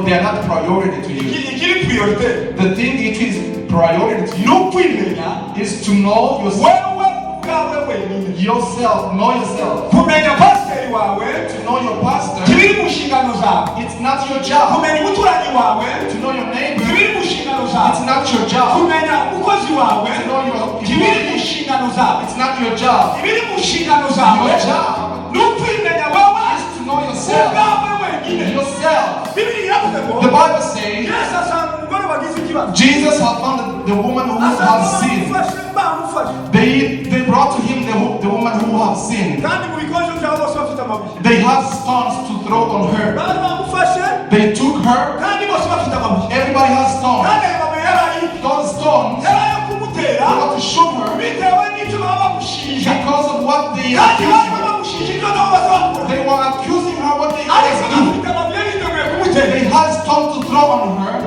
They are not priority to you. The thing it is priority to you is to know yourself. Know yourself. To know your pastor. It's not your job. To know your neighbor. It's not your job. To know your employee. It's not your job. Your job is to know yourself. The Bible says Jesus had found the woman who has sinned. They brought to him the woman who has sinned. They had stones to throw on her. They took her. Everybody has stones. Those stones they want to shoot her because of what they accused her. They were accusing her what they always do. They had stones to throw on her.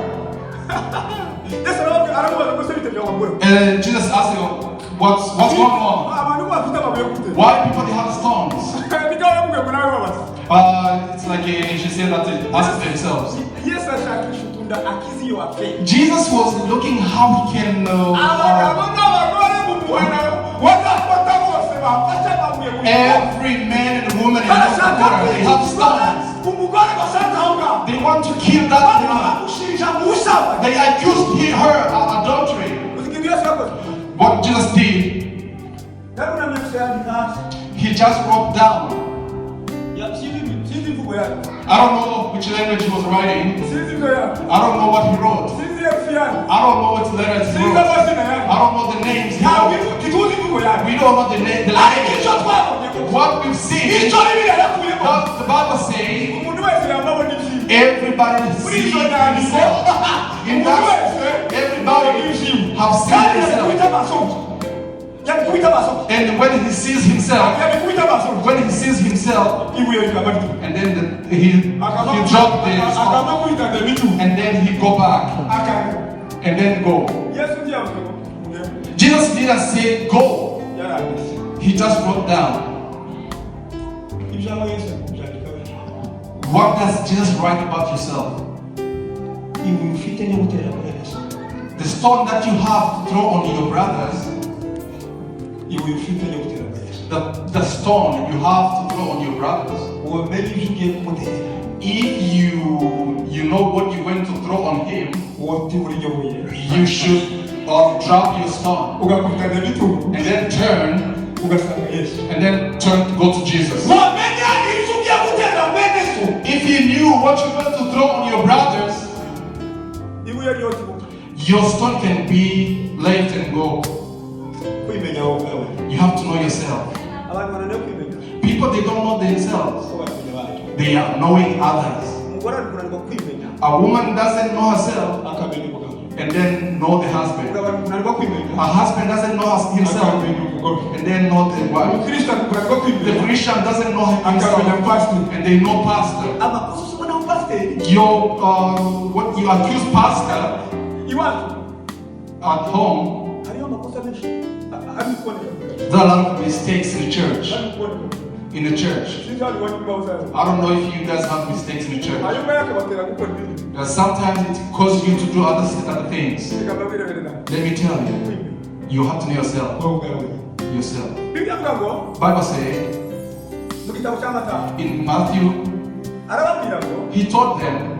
And Jesus asked him, what's going on? Why people they have stones? It's like she said that they ask themselves. Jesus was looking how he can every man and woman in the world, they have stones. They want to kill that woman. They accused her of adultery. What Jesus did, he just wrote down. I don't know which language he was writing. I don't know what he wrote. I don't know what letters he wrote. I don't know the names he wrote. We don't know the name, the language. What we've seen, the Bible says, everybody sees himself. In that, everybody have seen himself. And when he sees himself, and then he dropped the stone, and then he go back, and then go. Jesus didn't say go. He just wrote down. What does Jesus write about yourself? The stone that you have to throw on your brothers, the stone you have to throw on your brothers, if you know what you're going to throw on him, you should drop your stone and then turn to go to Jesus. If you knew what you're going to throw on your brothers, your stone can be left and go. You have to know yourself. People, they don't know themselves. They are knowing others. A woman doesn't know herself and then know the husband. A husband doesn't know himself and then know the wife. The Christian doesn't know himself and they know pastor. What you accuse pastor at home, there are a lot of mistakes in the church. I don't know if you guys have mistakes in the church. Sometimes it causes you to do other things. Let me tell you, you have to know yourself. Bible says in Matthew, he told them,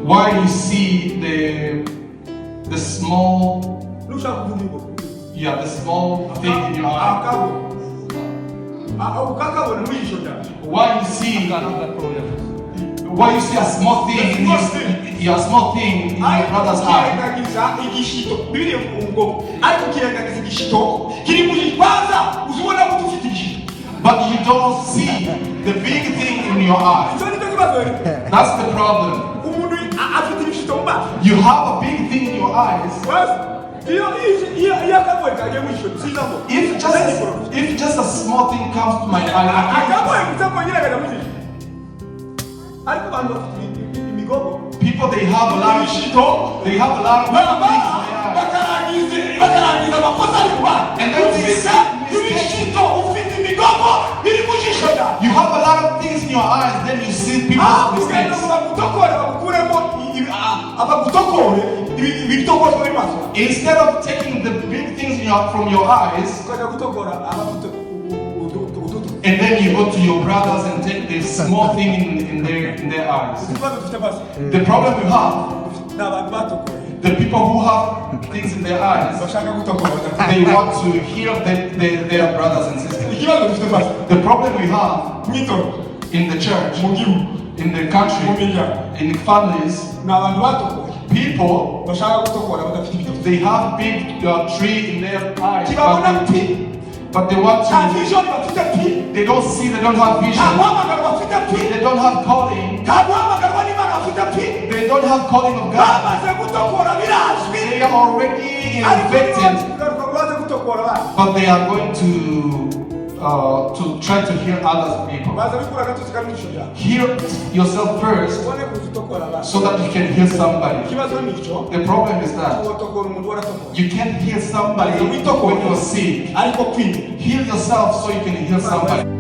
why you see the small thing in your eye. Why you see a small thing in your brother's eye. But you don't see the big thing in your eye. That's the problem. You have a big thing in your eyes. If just a small thing comes to my eye, People, they have a lot of things in their eyes. And then you have a lot of things in your eyes, then you see people's mistakes. Instead of taking the big things from your eyes, and then you go to your brothers and take the small thing in their eyes. The problem you have, the people who have things in their eyes, they want to heal their brothers and sisters. The problem we have in the church, in the country, in the families, people, they have big tree in their eyes, but they want to, they don't see, they don't have vision, they don't have calling, they don't have calling of God. They are already infected, but they are going to try to heal other people. Heal yourself first so that you can heal somebody. The problem is that you can't heal somebody when you're sick. Heal yourself so you can heal somebody.